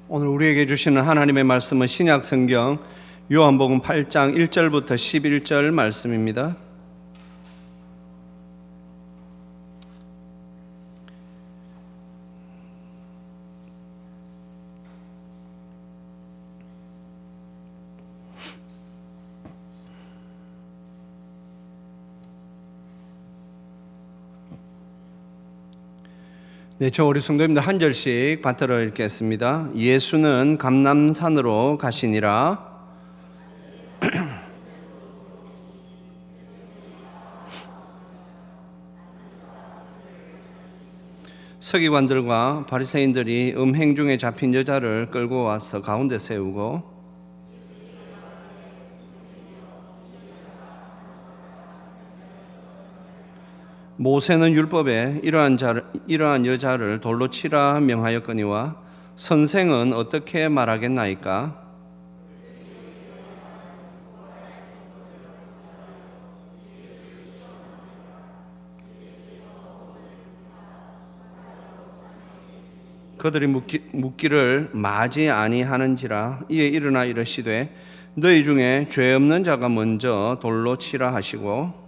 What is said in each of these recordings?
오늘 우리에게 주시는 하나님의 말씀은 신약 성경 요한복음 8장 1절부터 11절 말씀입니다. 네, 저 우리 성도님들 한 절씩 받들어 읽겠습니다. 예수는 감람산으로 가시니라. 서기관들과 바리새인들이 음행 중에 잡힌 여자를 끌고 와서 가운데 세우고 모세는 율법에 이러한 여자를 돌로 치라 명하였거니와 선생은 어떻게 말하겠나이까? 그들이 묻기를 마지 아니하는지라. 이에 일어나 이르시되 너희 중에 죄 없는 자가 먼저 돌로 치라 하시고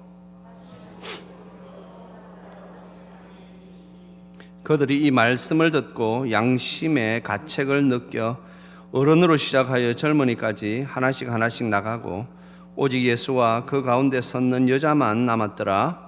그들이 이 말씀을 듣고 양심의 가책을 느껴 어른으로 시작하여 젊은이까지 하나씩 나가고 오직 예수와 그 가운데 섰는 여자만 남았더라.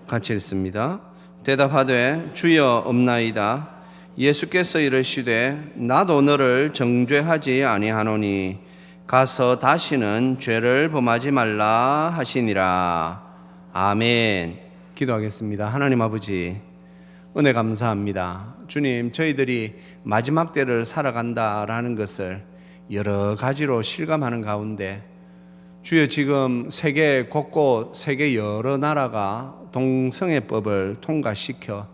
같이 읽습니다. 대답하되 주여 없나이다. 예수께서 이르시되 나도 너를 정죄하지 아니하노니 가서 다시는 죄를 범하지 말라 하시니라. 아멘. 기도하겠습니다. 하나님 아버지, 은혜 감사합니다. 주님, 저희들이 마지막 때를 살아간다라는 것을 여러 가지로 실감하는 가운데 주여, 지금 세계 곳곳, 세계 여러 나라가 동성애법을 통과시켜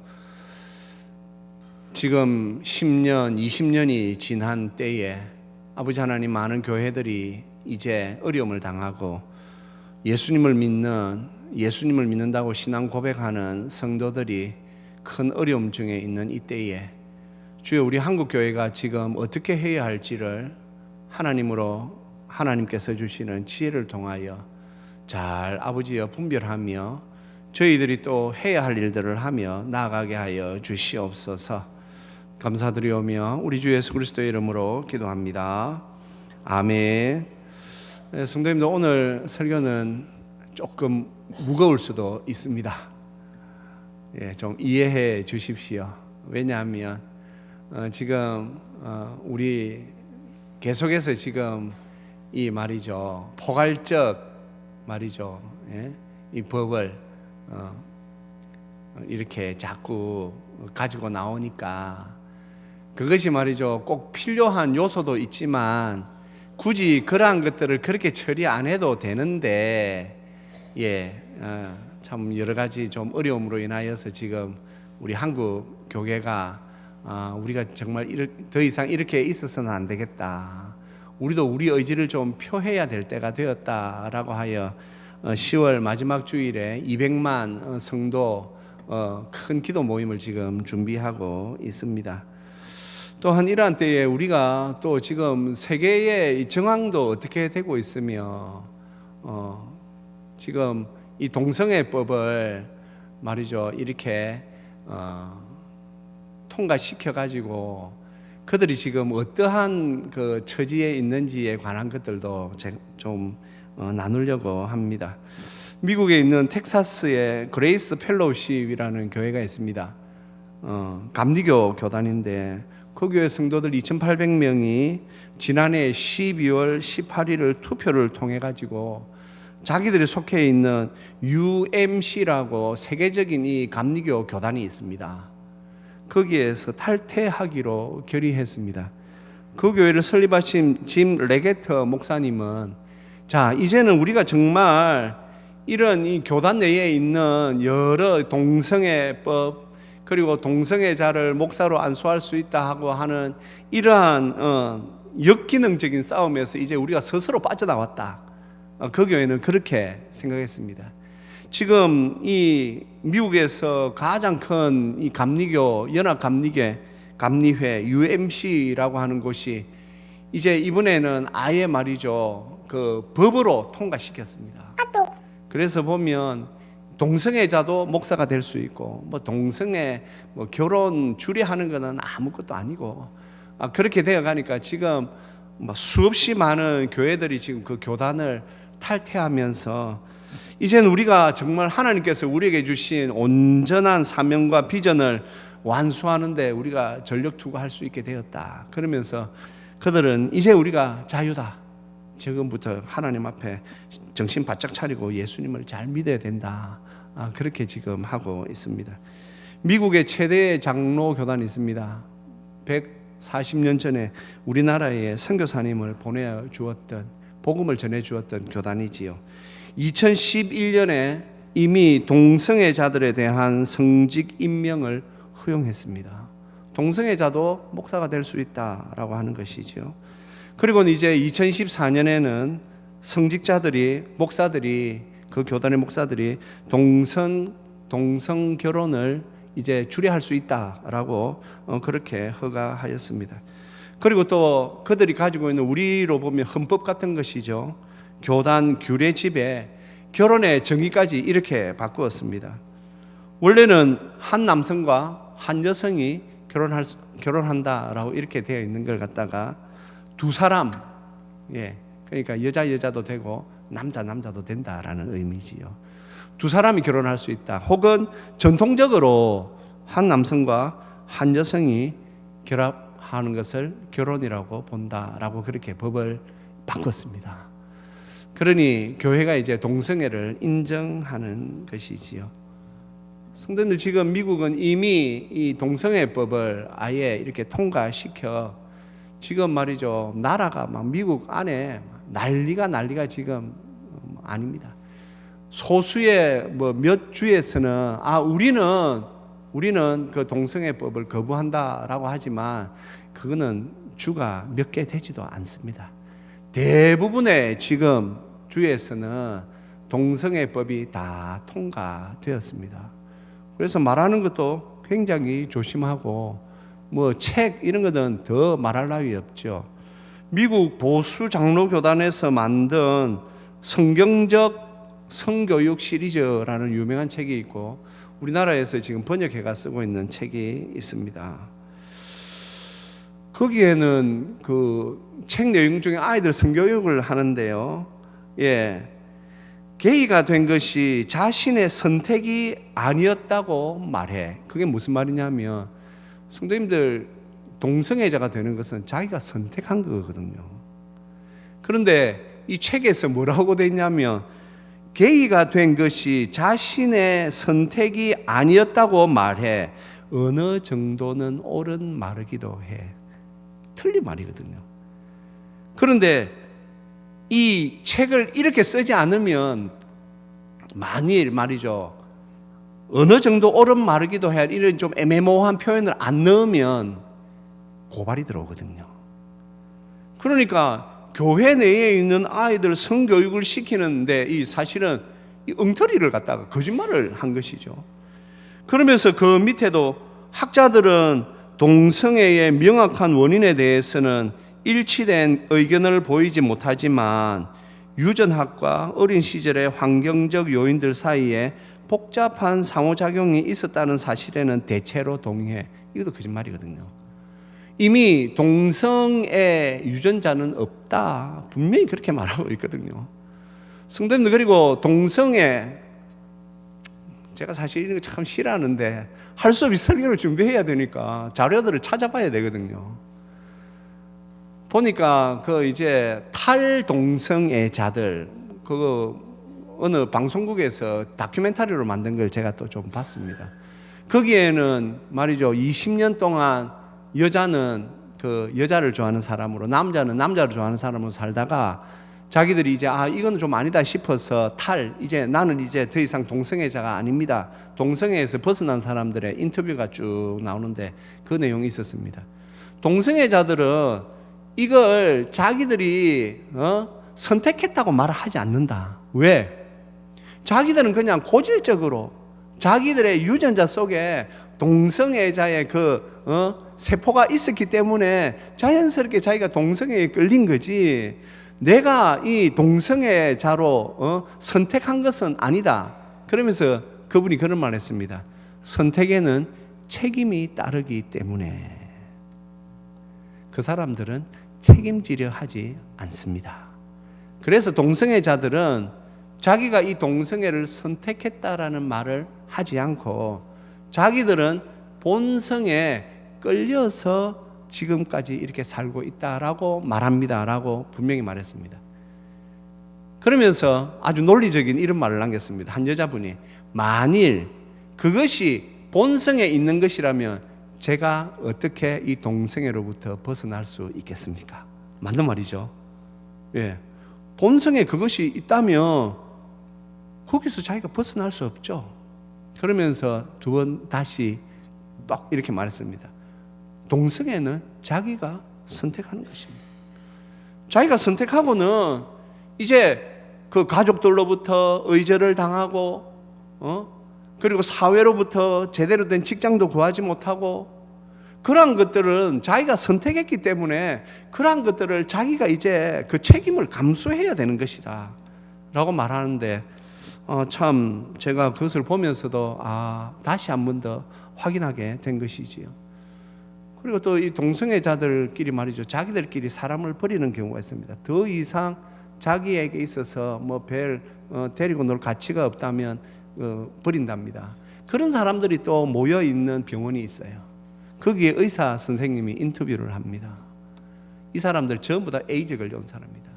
지금 10년, 20년이 지난 때에 아버지 하나님, 많은 교회들이 이제 어려움을 당하고 예수님을 믿는다고 신앙 고백하는 성도들이 큰 어려움 중에 있는 이 때에 주여, 우리 한국교회가 지금 어떻게 해야 할지를 하나님께서 주시는 지혜를 통하여 잘 아버지여 분별하며 저희들이 또 해야 할 일들을 하며 나아가게 하여 주시옵소서. 감사드리오며 우리 주 예수 그리스도의 이름으로 기도합니다. 아멘. 성도님들, 오늘 설교는 조금 무거울 수도 있습니다. 좀 이해해 주십시오. 왜냐하면 지금 우리 계속해서 지금 이 말이죠, 포괄적 말이죠, 이 법을 이렇게 자꾸 가지고 나오니까 그것이 말이죠, 꼭 필요한 요소도 있지만 굳이 그러한 것들을 그렇게 처리 안 해도 되는데 참 여러 가지 좀 어려움으로 인하여서 지금 우리 한국 교회가 우리가 정말 더 이상 이렇게 있어서는 안 되겠다, 우리도 우리 의지를 좀 표해야 될 때가 되었다라고 하여 10월 마지막 주일에 200만 성도 큰 기도 모임을 지금 준비하고 있습니다. 또한 이러한 때에 우리가 또 지금 세계의 정황도 어떻게 되고 있으며 지금 이 동성애법을 말이죠, 이렇게 통과시켜 가지고 그들이 지금 어떠한 그 처지에 있는지에 관한 것들도 좀 나누려고 합니다. 미국에 있는 텍사스의 그레이스 펠로우십이라는 교회가 있습니다. 감리교 교단인데 그 교회 성도들 2,800명이 지난해 12월 18일을 투표를 통해 가지고 자기들이 속해 있는 UMC라고 세계적인 이 감리교 교단이 있습니다. 거기에서 탈퇴하기로 결의했습니다. 그 교회를 설립하신 짐 레게터 목사님은, 자, 이제는 우리가 정말 이런 이 교단 내에 있는 여러 동성애법, 그리고 동성애자를 목사로 안수할 수 있다 하고 하는 이러한 역기능적인 싸움에서 이제 우리가 스스로 빠져나왔다. 그 교회는 그렇게 생각했습니다. 지금 이 미국에서 가장 큰 이 감리교, 연합감리회 UMC라고 하는 곳이 이제 이번에는 아예 말이죠, 그 법으로 통과시켰습니다. 그래서 보면 동성애자도 목사가 될 수 있고, 뭐 동성애 뭐 결혼 주례하는 거는 아무것도 아니고, 그렇게 되어 가니까 지금 뭐 수없이 많은 교회들이 지금 그 교단을 탈퇴하면서 이제는 우리가 정말 하나님께서 우리에게 주신 온전한 사명과 비전을 완수하는데 우리가 전력 투구할 수 있게 되었다. 그러면서 그들은 이제 우리가 자유다. 지금부터 하나님 앞에 정신 바짝 차리고 예수님을 잘 믿어야 된다. 그렇게 지금 하고 있습니다. 미국의 최대 장로 교단이 있습니다. 140년 전에 우리나라에 선교사님을 보내주었던, 복음을 전해주었던 교단이지요. 2011년에 이미 동성애자들에 대한 성직 임명을 허용했습니다. 동성애자도 목사가 될 수 있다라고 하는 것이죠. 그리고 이제 2014년에는 성직자들이, 목사들이, 그 교단의 목사들이 동성 결혼을 이제 주례할 수 있다라고 그렇게 허가하였습니다. 그리고 또 그들이 가지고 있는, 우리로 보면 헌법 같은 것이죠. 교단 규례집에 결혼의 정의까지 이렇게 바꾸었습니다. 원래는 한 남성과 한 여성이 결혼한다라고 이렇게 되어 있는 걸 갖다가 두 사람, 그러니까 여자도 되고 남자도 된다라는 의미지요. 두 사람이 결혼할 수 있다. 혹은 전통적으로 한 남성과 한 여성이 결합하는 것을 결혼이라고 본다라고 그렇게 법을 바꿨습니다. 그러니 교회가 이제 동성애를 인정하는 것이지요. 성도님들, 지금 미국은 이미 이 동성애법을 아예 이렇게 통과시켜 지금 말이죠, 나라가 막 미국 안에 난리가 지금 아닙니다. 소수의 뭐 몇 주에서는 우리는 그 동성애법을 거부한다라고 하지만 그거는 주가 몇 개 되지도 않습니다. 대부분의 지금 주에서는 동성애법이 다 통과되었습니다. 그래서 말하는 것도 굉장히 조심하고, 뭐 책 이런 것은 더 말할 나위 없죠. 미국 보수 장로교단에서 만든 성경적 성교육 시리즈라는 유명한 책이 있고, 우리나라에서 지금 번역해가 쓰고 있는 책이 있습니다. 거기에는 그 책 내용 중에 아이들 성교육을 하는데요, 게이가 된 것이 자신의 선택이 아니었다고 말해. 그게 무슨 말이냐면, 성도님들, 동성애자가 되는 것은 자기가 선택한 거거든요. 그런데 이 책에서 뭐라고 돼 있냐면, 게이가 된 것이 자신의 선택이 아니었다고 말해 어느 정도는 옳은 말이기도 해. 틀린 말이거든요. 그런데 이 책을 이렇게 쓰지 않으면, 만일 말이죠, 어느 정도 옳은 말이기도 해, 이런 좀 애매모호한 표현을 안 넣으면 고발이 들어오거든요. 그러니까 교회 내에 있는 아이들 성교육을 시키는데 이 사실은 이 엉터리를 갖다가 거짓말을 한 것이죠. 그러면서 그 밑에도 학자들은 동성애의 명확한 원인에 대해서는 일치된 의견을 보이지 못하지만 유전학과 어린 시절의 환경적 요인들 사이에 복잡한 상호작용이 있었다는 사실에는 대체로 동의해. 이것도 거짓말이거든요. 이미 동성애 유전자는 없다, 분명히 그렇게 말하고 있거든요. 성도님들, 그리고 동성애, 제가 사실 이런 거 참 싫어하는데 할 수 없이 설교를 준비해야 되니까 자료들을 찾아봐야 되거든요. 보니까 그 이제 탈동성애자들, 그 어느 방송국에서 다큐멘터리로 만든 걸 제가 또 좀 봤습니다. 거기에는 말이죠, 20년 동안 여자는 그 여자를 좋아하는 사람으로, 남자는 남자를 좋아하는 사람으로 살다가 자기들이 이제 이건 좀 아니다 싶어서 이제 나는 이제 더 이상 동성애자가 아닙니다, 동성애에서 벗어난 사람들의 인터뷰가 쭉 나오는데 그 내용이 있었습니다. 동성애자들은 이걸 자기들이 선택했다고 말을 하지 않는다. 왜? 자기들은 그냥 고질적으로 자기들의 유전자 속에 동성애자의 세포가 있었기 때문에 자연스럽게 자기가 동성애에 끌린 거지, 내가 이 동성애자로 선택한 것은 아니다. 그러면서 그분이 그런 말 했습니다. 선택에는 책임이 따르기 때문에 그 사람들은 책임지려 하지 않습니다. 그래서 동성애자들은 자기가 이 동성애를 선택했다라는 말을 하지 않고 자기들은 본성에 끌려서 지금까지 이렇게 살고 있다라고 말합니다라고 분명히 말했습니다. 그러면서 아주 논리적인 이런 말을 남겼습니다. 한 여자분이 만일 그것이 본성에 있는 것이라면 제가 어떻게 이 동성애로부터 벗어날 수 있겠습니까? 맞는 말이죠. 예. 본성에 그것이 있다면 거기서 자기가 벗어날 수 없죠. 그러면서 두 번 다시 딱 이렇게 말했습니다. 동성애는 자기가 선택하는 것입니다. 자기가 선택하고는 이제 그 가족들로부터 의절을 당하고 그리고 사회로부터 제대로 된 직장도 구하지 못하고 그러한 것들은 자기가 선택했기 때문에 그러한 것들을 자기가 이제 그 책임을 감수해야 되는 것이다 라고 말하는데 참 제가 그것을 보면서도 다시 한 번 더 확인하게 된 것이지요. 그리고 또 이 동성애자들끼리 말이죠, 자기들끼리 사람을 버리는 경우가 있습니다. 더 이상 자기에게 있어서 데리고 놀 가치가 없다면 버린답니다. 그런 사람들이 또 모여 있는 병원이 있어요. 거기에 의사 선생님이 인터뷰를 합니다. 이 사람들 전부 다 에이즈 걸려온 사람입니다.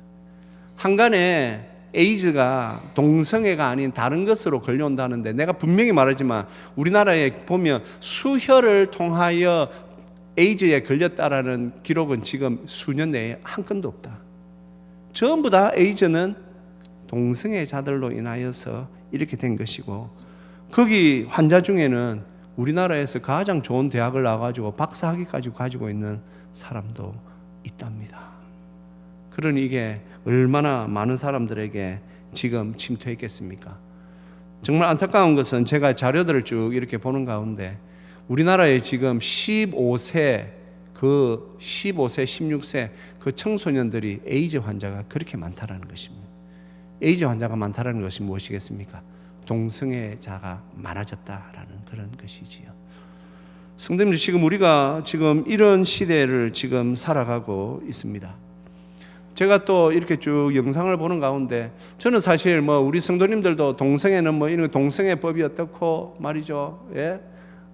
한간에 에이즈가 동성애가 아닌 다른 것으로 걸려온다는데, 내가 분명히 말하지만 우리나라에 보면 수혈을 통하여 에이즈에 걸렸다라는 기록은 지금 수년 내에 한 건도 없다. 전부 다 에이즈는 동성애자들로 인하여서 이렇게 된 것이고, 거기 환자 중에는 우리나라에서 가장 좋은 대학을 나와가지고 박사학위까지 가지고 있는 사람도 있답니다. 그러니 이게 얼마나 많은 사람들에게 지금 침투했겠습니까? 정말 안타까운 것은 제가 자료들을 쭉 이렇게 보는 가운데 우리나라에 지금 15세, 16세 그 청소년들이 에이즈 환자가 그렇게 많다라는 것입니다. 에이즈 환자가 많다라는 것이 무엇이겠습니까? 동성애자가 많아졌다라는 그런 것이지요. 성도님들, 지금 우리가 지금 이런 시대를 지금 살아가고 있습니다. 제가 또 이렇게 쭉 영상을 보는 가운데 저는 사실 우리 성도님들도 동성애는 이런 동성애법이 어떻고 말이죠, 예,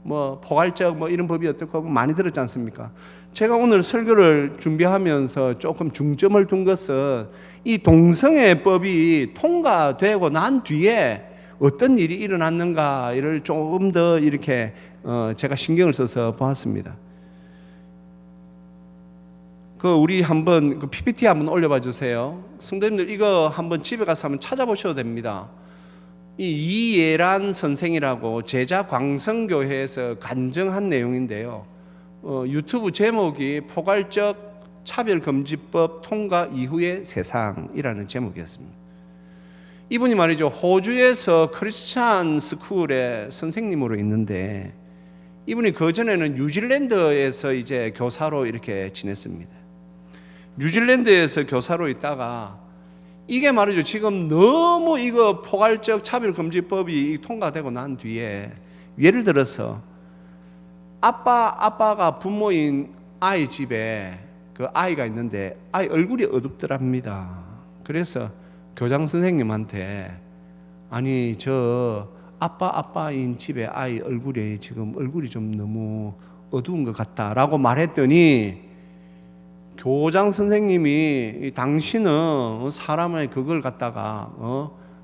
포괄적 이런 법이 어떻고 많이 들었지 않습니까? 제가 오늘 설교를 준비하면서 조금 중점을 둔 것은 이 동성애법이 통과되고 난 뒤에 어떤 일이 일어났는가를 조금 더 이렇게 제가 신경을 써서 보았습니다. 우리 한번 PPT 한번 올려봐 주세요. 성도님들 이거 한번 집에 가서 한번 찾아보셔도 됩니다. 이예란 선생이라고 제자광성교회에서 간증한 내용인데요. 유튜브 제목이 포괄적 차별금지법 통과 이후의 세상이라는 제목이었습니다. 이분이 말이죠, 호주에서 크리스찬 스쿨의 선생님으로 있는데 이분이 그전에는 뉴질랜드에서 이제 교사로 이렇게 지냈습니다. 뉴질랜드에서 교사로 있다가 이게 말이죠, 지금 너무 이거 포괄적 차별금지법이 통과되고 난 뒤에 예를 들어서 아빠가 부모인 아이 집에 그 아이가 있는데 아이 얼굴이 어둡더랍니다. 그래서 교장 선생님한테 아니 저 아빠인 집에 아이 얼굴이 좀 너무 어두운 것 같다라고 말했더니 교장 선생님이 당신은 사람의 그걸 갖다가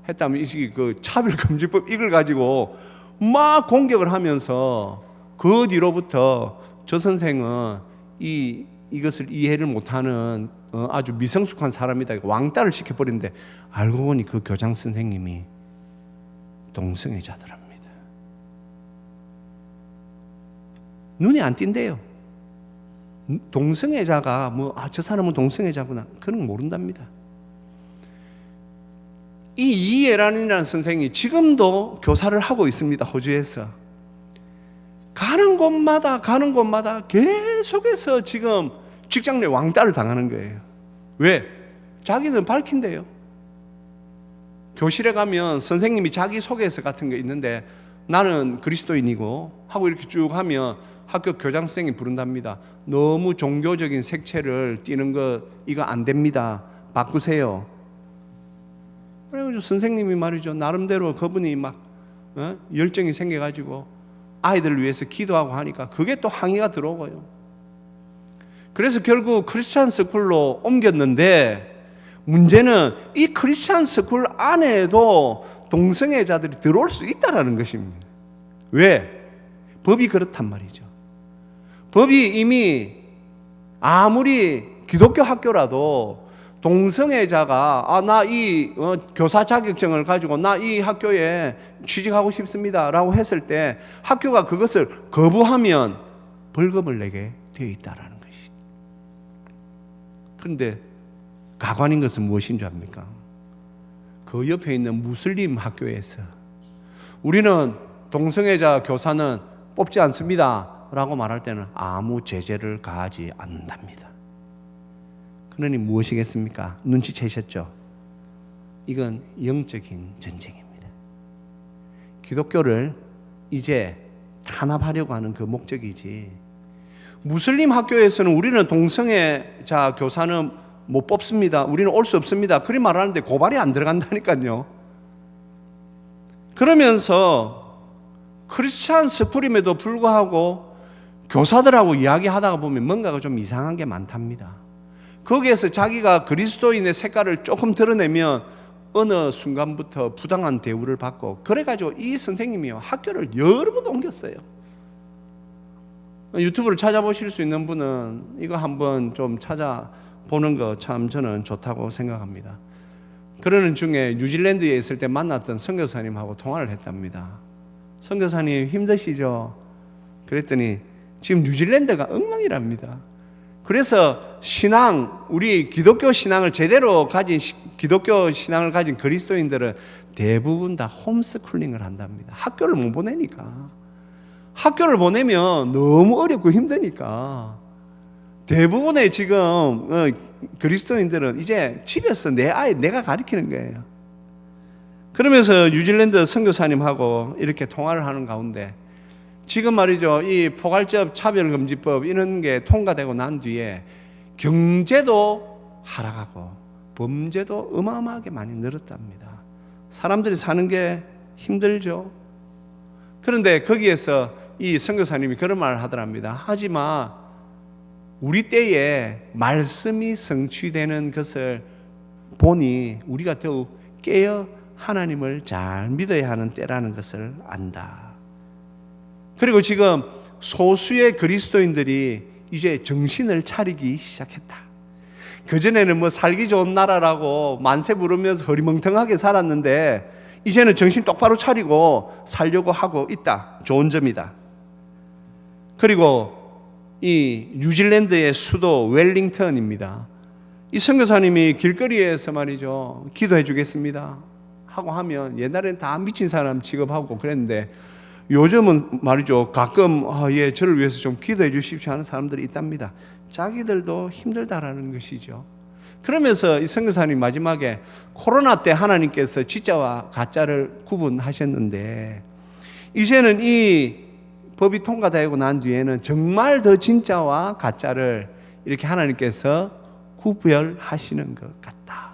했다면 그 차별금지법 이걸 가지고 막 공격을 하면서 그 뒤로부터 저 선생은 이것을 이해를 못하는 아주 미성숙한 사람이다 왕따를 시켜버리는데 알고 보니 그 교장 선생님이 동성애자더랍니다. 눈이 안 띈대요. 동성애자가 저 사람은 동성애자구나 그런 거 모른답니다. 이 이예란이라는 선생이 지금도 교사를 하고 있습니다. 호주에서 가는 곳마다 계속해서 지금 직장 내 왕따를 당하는 거예요. 왜? 자기는 밝힌대요. 교실에 가면 선생님이 자기소개서 같은 거 있는데 나는 그리스도인이고 하고 이렇게 쭉 하면 학교 교장 선생님이 부른답니다. 너무 종교적인 색채를 띠는 거 이거 안 됩니다. 바꾸세요. 그래가지고 선생님이 말이죠. 나름대로 그분이 막 열정이 생겨가지고 아이들을 위해서 기도하고 하니까 그게 또 항의가 들어오고요. 그래서 결국 크리스찬 스쿨로 옮겼는데 문제는 이 크리스찬 스쿨 안에도 동성애자들이 들어올 수 있다는 것입니다. 왜? 법이 그렇단 말이죠. 법이 이미 아무리 기독교 학교라도 동성애자가 나 이 교사 자격증을 가지고 나 이 학교에 취직하고 싶습니다 라고 했을 때 학교가 그것을 거부하면 벌금을 내게 되어 있다는 것이죠. 그런데 가관인 것은 무엇인 줄 압니까? 그 옆에 있는 무슬림 학교에서 우리는 동성애자 교사는 뽑지 않습니다 라고 말할 때는 아무 제재를 가하지 않는답니다. 그러니 무엇이겠습니까? 눈치채셨죠? 이건 영적인 전쟁입니다. 기독교를 이제 탄압하려고 하는 그 목적이지, 무슬림 학교에서는 우리는 동성애자 교사는 못 뽑습니다, 우리는 올 수 없습니다 그리 말하는데 고발이 안 들어간다니까요. 그러면서 크리스찬 스쿨임에도 불구하고 교사들하고 이야기하다가 보면 뭔가가 좀 이상한 게 많답니다. 거기에서 자기가 그리스도인의 색깔을 조금 드러내면 어느 순간부터 부당한 대우를 받고, 그래가지고 이 선생님이요 학교를 여러 번 옮겼어요. 유튜브를 찾아보실 수 있는 분은 이거 한번 좀 찾아보는 거 참 저는 좋다고 생각합니다. 그러는 중에 뉴질랜드에 있을 때 만났던 선교사님하고 통화를 했답니다. 선교사님 힘드시죠? 그랬더니 지금 뉴질랜드가 엉망이랍니다. 그래서 우리 기독교 신앙을 제대로 가진 기독교 신앙을 가진 그리스도인들은 대부분 다 홈스쿨링을 한답니다. 학교를 못 보내니까. 학교를 보내면 너무 어렵고 힘드니까 대부분의 지금 그리스도인들은 이제 집에서 내 아이 내가 가르치는 거예요. 그러면서 뉴질랜드 선교사님하고 이렇게 통화를 하는 가운데 지금 말이죠, 이 포괄적 차별금지법 이런 게 통과되고 난 뒤에 경제도 하락하고 범죄도 어마어마하게 많이 늘었답니다. 사람들이 사는 게 힘들죠. 그런데 거기에서 이 선교사님이 그런 말을 하더랍니다. 하지만 우리 때에 말씀이 성취되는 것을 보니 우리가 더욱 깨어 하나님을 잘 믿어야 하는 때라는 것을 안다. 그리고 지금 소수의 그리스도인들이 이제 정신을 차리기 시작했다. 그전에는 살기 좋은 나라라고 만세 부르면서 허리멍텅하게 살았는데 이제는 정신 똑바로 차리고 살려고 하고 있다. 좋은 점이다. 그리고 이 뉴질랜드의 수도 웰링턴입니다. 이 선교사님이 길거리에서 말이죠, 기도해 주겠습니다 하고 하면 옛날엔 다 미친 사람 취급하고 그랬는데 요즘은 말이죠, 가끔 저를 위해서 좀 기도해 주십시오 하는 사람들이 있답니다. 자기들도 힘들다라는 것이죠. 그러면서 이 선교사님 마지막에 코로나 때 하나님께서 진짜와 가짜를 구분하셨는데 이제는 이 법이 통과되고 난 뒤에는 정말 더 진짜와 가짜를 이렇게 하나님께서 구별하시는 것 같다.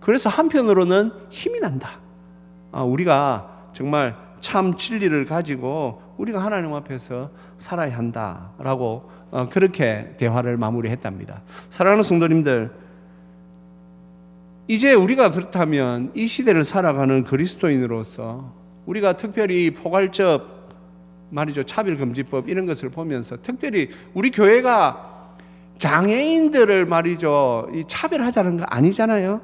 그래서 한편으로는 힘이 난다. 우리가 정말 참 진리를 가지고 우리가 하나님 앞에서 살아야 한다라고 그렇게 대화를 마무리했답니다. 사랑하는 성도님들, 이제 우리가 그렇다면 이 시대를 살아가는 그리스도인으로서 우리가 특별히 포괄적 말이죠, 차별금지법 이런 것을 보면서 특별히 우리 교회가 장애인들을 말이죠, 이 차별하자는 거 아니잖아요.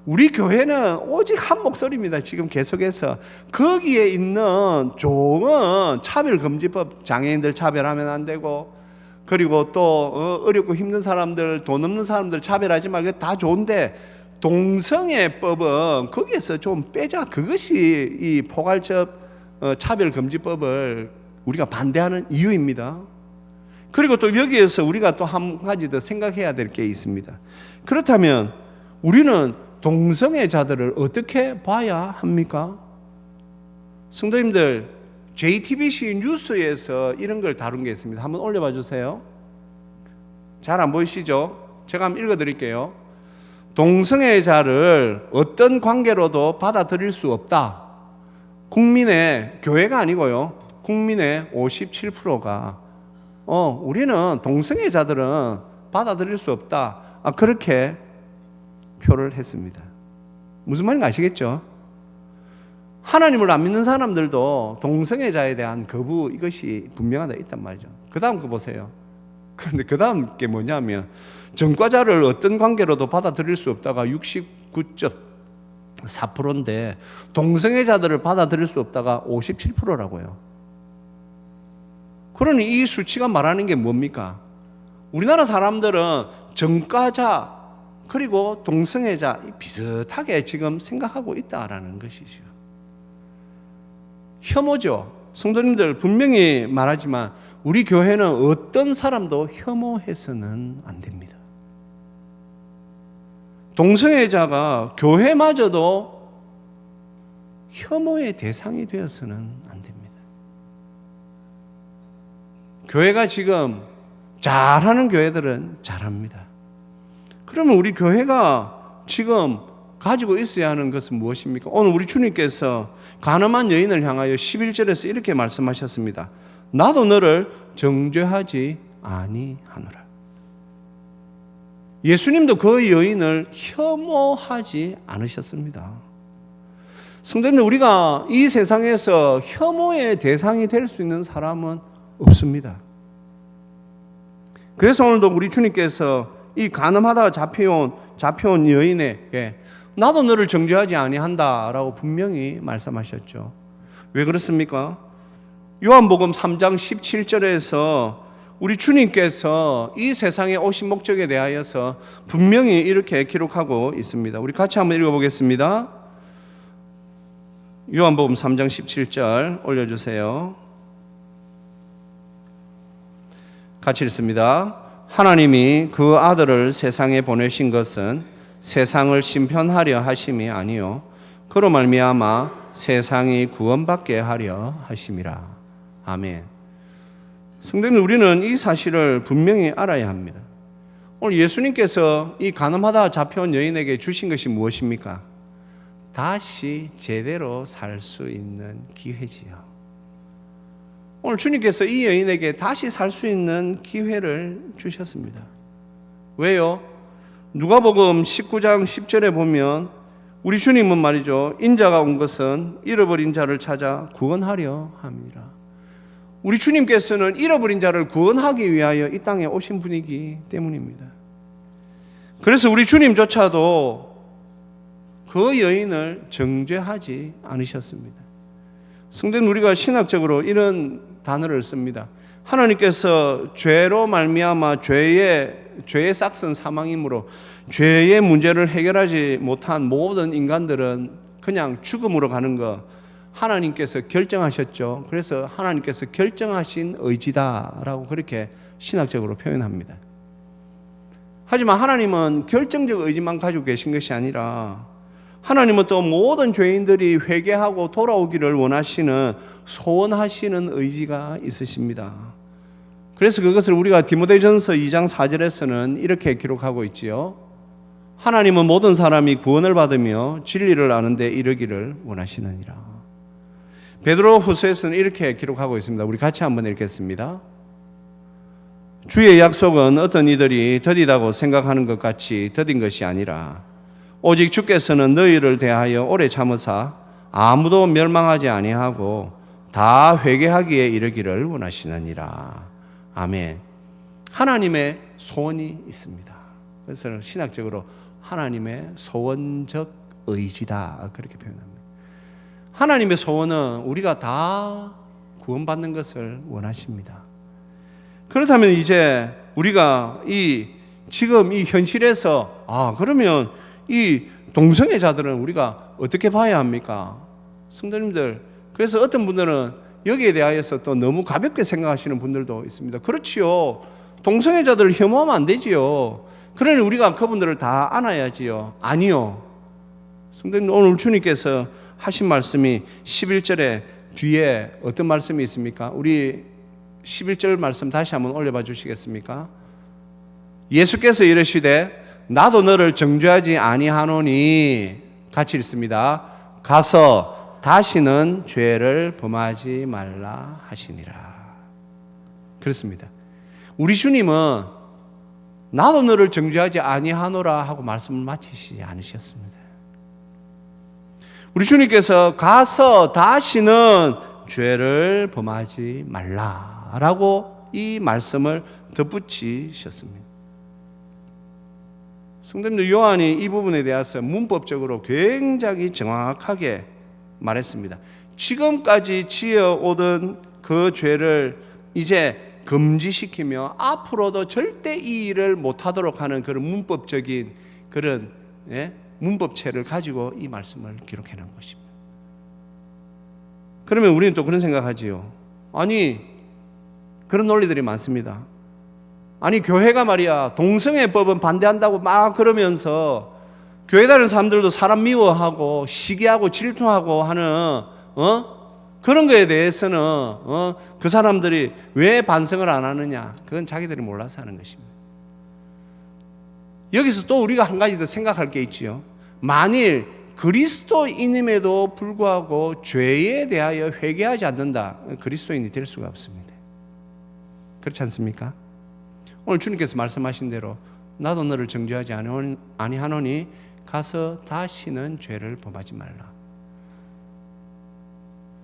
우리 교회는 오직 한 목소리입니다. 지금 계속해서 거기에 있는 종은 차별금지법, 장애인들 차별하면 안 되고 그리고 또 어렵고 힘든 사람들, 돈 없는 사람들 차별하지 말고 다 좋은데 동성애법은 거기에서 좀 빼자. 그것이 이 포괄적 차별금지법을 우리가 반대하는 이유입니다. 그리고 또 여기에서 우리가 또 한 가지 더 생각해야 될 게 있습니다. 그렇다면 우리는 동성애자들을 어떻게 봐야 합니까? 성도님들, JTBC 뉴스에서 이런 걸 다룬 게 있습니다. 한번 올려봐 주세요. 잘 안 보이시죠? 제가 한번 읽어드릴게요. 동성애자를 어떤 관계로도 받아들일 수 없다. 국민의, 교회가 아니고요, 국민의 57%가 우리는 동성애자들은 받아들일 수 없다, 그렇게 표를 했습니다. 무슨 말인지 아시겠죠? 하나님을 안 믿는 사람들도 동성애자에 대한 거부, 이것이 분명하다 있단 말이죠. 그 다음 거 보세요. 그런데 그 다음 게 뭐냐면 전과자를 어떤 관계로도 받아들일 수 없다가 69.4%인데 동성애자들을 받아들일 수 없다가 57%라고요. 그러니 이 수치가 말하는 게 뭡니까? 우리나라 사람들은 전과자 그리고 동성애자 비슷하게 지금 생각하고 있다라는 것이죠. 혐오죠. 성도님들, 분명히 말하지만 우리 교회는 어떤 사람도 혐오해서는 안 됩니다. 동성애자가 교회마저도 혐오의 대상이 되어서는 안 됩니다. 교회가 지금 잘하는 교회들은 잘합니다. 그러면 우리 교회가 지금 가지고 있어야 하는 것은 무엇입니까? 오늘 우리 주님께서 가늠한 여인을 향하여 11절에서 이렇게 말씀하셨습니다. 나도 너를 정죄하지 아니하노라. 예수님도 그 여인을 혐오하지 않으셨습니다. 성도님들, 우리가 이 세상에서 혐오의 대상이 될 수 있는 사람은 없습니다. 그래서 오늘도 우리 주님께서 이 간음하다가 잡혀온 여인에게 나도 너를 정죄하지 아니한다라고 분명히 말씀하셨죠. 왜 그렇습니까? 요한복음 3장 17절에서 우리 주님께서 이 세상에 오신 목적에 대하여서 분명히 이렇게 기록하고 있습니다. 우리 같이 한번 읽어보겠습니다. 요한복음 3장 17절 올려주세요. 같이 읽습니다. 하나님이 그 아들을 세상에 보내신 것은 세상을 심판하려 하심이 아니요 그로 말미암아 세상이 구원받게 하려 하심이라. 아멘. 성도님, 우리는 이 사실을 분명히 알아야 합니다. 오늘 예수님께서 이 간음하다 잡혀온 여인에게 주신 것이 무엇입니까? 다시 제대로 살 수 있는 기회지요. 오늘 주님께서 이 여인에게 다시 살 수 있는 기회를 주셨습니다. 왜요? 누가복음 19장 10절에 보면 우리 주님은 말이죠, 인자가 온 것은 잃어버린 자를 찾아 구원하려 함이라. 우리 주님께서는 잃어버린 자를 구원하기 위하여 이 땅에 오신 분이기 때문입니다. 그래서 우리 주님조차도 그 여인을 정죄하지 않으셨습니다. 성도님, 우리가 신학적으로 이런 단어를 씁니다. 하나님께서 죄로 말미암아 죄의 싹슨 사망이므로 죄의 문제를 해결하지 못한 모든 인간들은 그냥 죽음으로 가는 거 하나님께서 결정하셨죠. 그래서 하나님께서 결정하신 의지다라고 그렇게 신학적으로 표현합니다. 하지만 하나님은 결정적 의지만 가지고 계신 것이 아니라 하나님은 또 모든 죄인들이 회개하고 돌아오기를 원하시는, 소원하시는 의지가 있으십니다. 그래서 그것을 우리가 디모데전서 2장 4절에서는 이렇게 기록하고 있지요. 하나님은 모든 사람이 구원을 받으며 진리를 아는 데 이르기를 원하시느니라. 베드로 후서에서는 이렇게 기록하고 있습니다. 우리 같이 한번 읽겠습니다. 주의 약속은 어떤 이들이 더디다고 생각하는 것 같이 더딘 것이 아니라 오직 주께서는 너희를 대하여 오래 참으사 아무도 멸망하지 아니하고 다 회개하기에 이르기를 원하시느니라. 아멘. 하나님의 소원이 있습니다. 그래서 신학적으로 하나님의 소원적 의지다 그렇게 표현합니다. 하나님의 소원은 우리가 다 구원받는 것을 원하십니다. 그렇다면 이제 우리가 지금 이 현실에서 그러면 이 동성애자들은 우리가 어떻게 봐야 합니까? 성도님들, 그래서 어떤 분들은 여기에 대하여서 또 너무 가볍게 생각하시는 분들도 있습니다. 그렇지요. 동성애자들을 혐오하면 안 되지요. 그러니 우리가 그분들을 다 안아야지요. 아니요. 성도님, 오늘 주님께서 하신 말씀이 11절에 뒤에 어떤 말씀이 있습니까? 우리 11절 말씀 다시 한번 올려봐 주시겠습니까? 예수께서 이르시되 나도 너를 정죄하지 아니하노니, 같이 읽습니다. 가서 다시는 죄를 범하지 말라 하시니라. 그렇습니다. 우리 주님은 나도 너를 정죄하지 아니하노라 하고 말씀을 마치시지 않으셨습니다. 우리 주님께서 가서 다시는 죄를 범하지 말라라고 이 말씀을 덧붙이셨습니다. 성도님들, 요한이 이 부분에 대해서 문법적으로 굉장히 정확하게 말했습니다. 지금까지 지어오던 그 죄를 이제 금지시키며 앞으로도 절대 이 일을 못하도록 하는 그런 문법적인 그런 문법체를 가지고 이 말씀을 기록해 놓은 것입니다. 그러면 우리는 또 그런 생각하지요. 아니, 그런 논리들이 많습니다. 아니, 교회가 말이야 동성애법은 반대한다고 막 그러면서 교회 다니는 사람들도 사람 미워하고 시기하고 질투하고 하는 그런 거에 대해서는 그 사람들이 왜 반성을 안 하느냐, 그건 자기들이 몰라서 하는 것입니다. 여기서 또 우리가 한 가지 더 생각할 게 있지요. 만일 그리스도인임에도 불구하고 죄에 대하여 회개하지 않는다, 그리스도인이 될 수가 없습니다. 그렇지 않습니까? 오늘 주님께서 말씀하신 대로 나도 너를 정죄하지 아니하노니 가서 다시는 죄를 범하지 말라.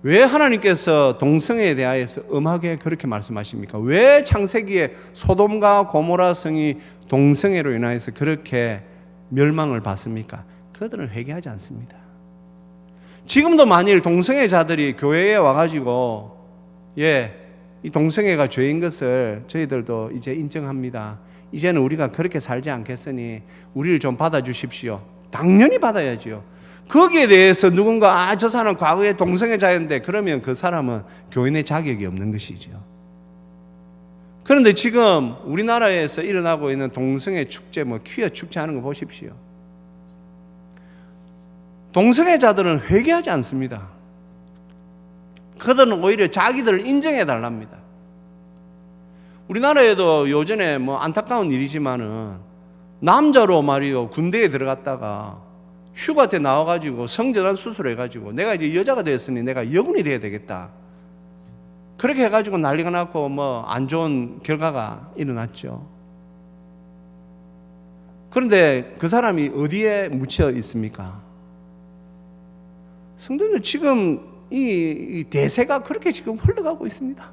왜 하나님께서 동성애에 대하여서 엄하게 그렇게 말씀하십니까? 왜 창세기에 소돔과 고모라 성이 동성애로 인하여서 그렇게 멸망을 받습니까? 그들은 회개하지 않습니다. 지금도 만일 동성애자들이 교회에 와가지고 이 동성애가 죄인 것을 저희들도 이제 인정합니다. 이제는 우리가 그렇게 살지 않겠으니 우리를 좀 받아주십시오. 당연히 받아야지요. 거기에 대해서 누군가 저 사람 과거에 동성애자였는데, 그러면 그 사람은 교인의 자격이 없는 것이죠. 그런데 지금 우리나라에서 일어나고 있는 동성애 축제, 퀴어 축제 하는 거 보십시오. 동성애자들은 회개하지 않습니다. 그들은 오히려 자기들을 인정해 달랍니다. 우리나라에도 요전에 안타까운 일이지만은 남자로 말이요 군대에 들어갔다가 휴가 때 나와가지고 성전환 수술해가지고 내가 이제 여자가 되었으니 내가 여군이 돼야 되겠다, 그렇게 해가지고 난리가 났고 안 좋은 결과가 일어났죠. 그런데 그 사람이 어디에 묻혀 있습니까? 성도들, 지금 이 대세가 그렇게 지금 흘러가고 있습니다.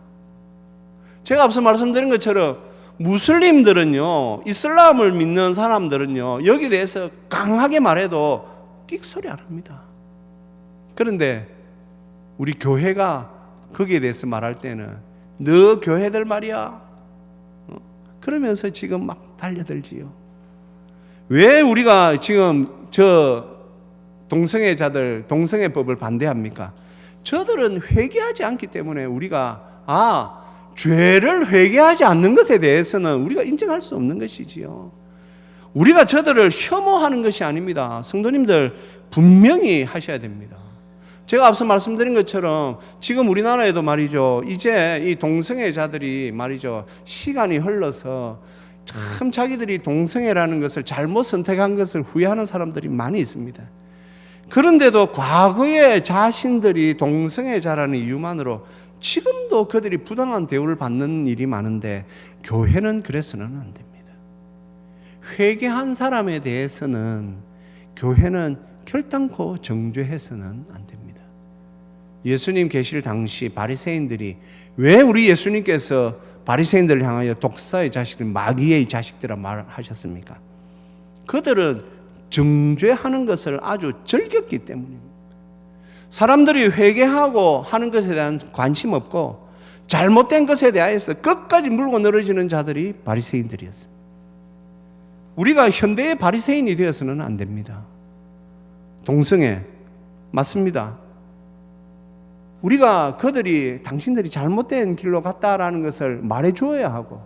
제가 앞서 말씀드린 것처럼 무슬림들은요, 이슬람을 믿는 사람들은요, 여기에 대해서 강하게 말해도 끽소리 안 합니다. 그런데 우리 교회가 거기에 대해서 말할 때는 너 교회들 말이야 그러면서 지금 막 달려들지요. 왜 우리가 지금 동성애법을 반대합니까? 저들은 회개하지 않기 때문에 우리가 죄를 회개하지 않는 것에 대해서는 우리가 인정할 수 없는 것이지요. 우리가 저들을 혐오하는 것이 아닙니다. 성도님들, 분명히 하셔야 됩니다. 제가 앞서 말씀드린 것처럼 지금 우리나라에도 말이죠, 이제 이 동성애자들이 말이죠, 시간이 흘러서 참 자기들이 동성애라는 것을 잘못 선택한 것을 후회하는 사람들이 많이 있습니다. 그런데도 과거에 자신들이 동성애자라는 이유만으로 지금도 그들이 부당한 대우를 받는 일이 많은데, 교회는 그래서는 안 됩니다. 회개한 사람에 대해서는 교회는 결단코 정죄해서는 안 됩니다. 예수님 계실 당시 바리새인들이 왜 우리 예수님께서 바리새인들을 향하여 독사의 자식들, 마귀의 자식들이라 말하셨습니까? 그들은 정죄하는 것을 아주 즐겼기 때문입니다. 사람들이 회개하고 하는 것에 대한 관심 없고 잘못된 것에 대하여서 끝까지 물고 늘어지는 자들이 바리새인들이었습니다. 우리가 현대의 바리새인이 되어서는 안 됩니다. 동성애 맞습니다. 우리가 당신들이 잘못된 길로 갔다라는 것을 말해 주어야 하고,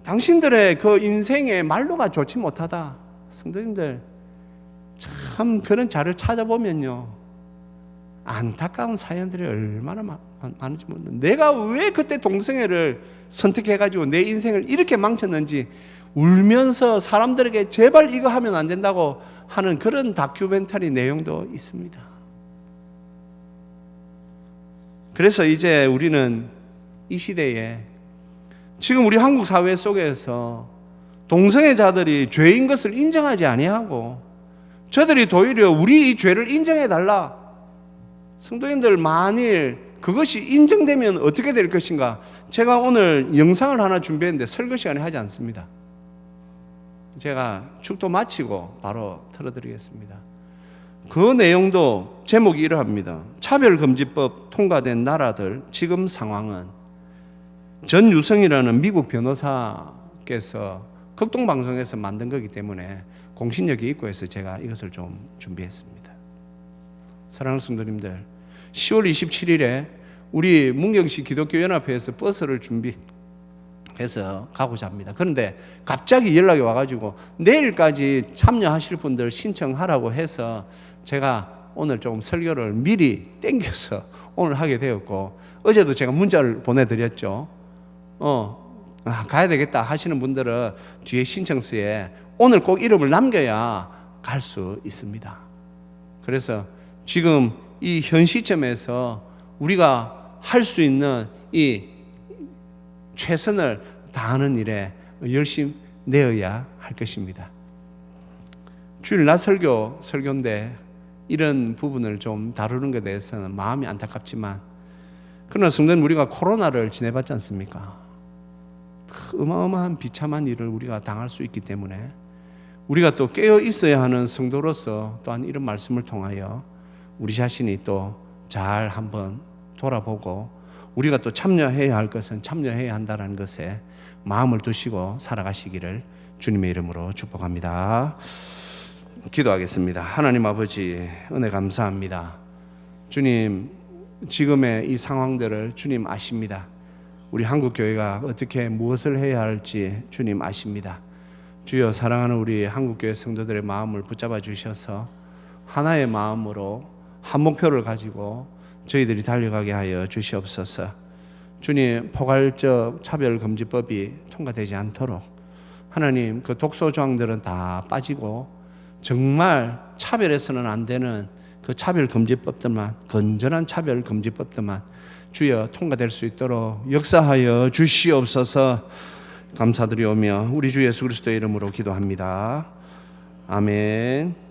당신들의 그 인생의 말로가 좋지 못하다. 성도님들, 참 그런 자를 찾아보면요, 안타까운 사연들이 얼마나 많은지 모르는데, 내가 왜 그때 동성애를 선택해가지고 내 인생을 이렇게 망쳤는지 울면서 사람들에게 제발 이거 하면 안 된다고 하는 그런 다큐멘터리 내용도 있습니다. 그래서 이제 우리는 이 시대에 지금 우리 한국 사회 속에서 동성애자들이 죄인 것을 인정하지 아니하고 저들이 도리어 우리 이 죄를 인정해달라. 성도님들, 만일 그것이 인정되면 어떻게 될 것인가? 제가 오늘 영상을 하나 준비했는데 설교 시간에 하지 않습니다. 제가 축도 마치고 바로 틀어드리겠습니다. 그 내용도 제목이 이러합니다. 차별금지법 통과된 나라들 지금 상황은. 전유성이라는 미국 변호사께서 극동방송에서 만든 거기 때문에 공신력이 있고 해서 제가 이것을 좀 준비했습니다. 사랑하는 성도님들, 10월 27일에 우리 문경시 기독교연합회에서 버스를 준비해서 가고자 합니다. 그런데 갑자기 연락이 와가지고 내일까지 참여하실 분들 신청하라고 해서 제가 오늘 좀 설교를 미리 땡겨서 오늘 하게 되었고, 어제도 제가 문자를 보내드렸죠. 가야 되겠다 하시는 분들은 뒤에 신청서에 오늘 꼭 이름을 남겨야 갈 수 있습니다. 그래서 지금 이 현 시점에서 우리가 할 수 있는 이 최선을 다하는 일에 열심히 내어야 할 것입니다. 주일 낮 설교인데 이런 부분을 좀 다루는 것에 대해서는 마음이 안타깝지만, 그러나 성도님, 우리가 코로나를 지내봤지 않습니까? 어마어마한 비참한 일을 우리가 당할 수 있기 때문에 우리가 또 깨어 있어야 하는 성도로서 또한 이런 말씀을 통하여 우리 자신이 또 잘 한번 돌아보고 우리가 또 참여해야 할 것은 참여해야 한다는 것에 마음을 두시고 살아가시기를 주님의 이름으로 축복합니다. 기도하겠습니다. 하나님 아버지, 은혜 감사합니다. 주님, 지금의 이 상황들을 주님 아십니다. 우리 한국교회가 어떻게 무엇을 해야 할지 주님 아십니다. 주여, 사랑하는 우리 한국교회 성도들의 마음을 붙잡아 주셔서 하나의 마음으로 한 목표를 가지고 저희들이 달려가게 하여 주시옵소서. 주님, 포괄적 차별금지법이 통과되지 않도록 하나님, 그 독소조항들은 다 빠지고 정말 차별해서는 안 되는 그 차별금지법들만, 건전한 차별금지법들만 주여 통과될 수 있도록 역사하여 주시옵소서. 감사드리오며 우리 주 예수 그리스도의 이름으로 기도합니다. 아멘.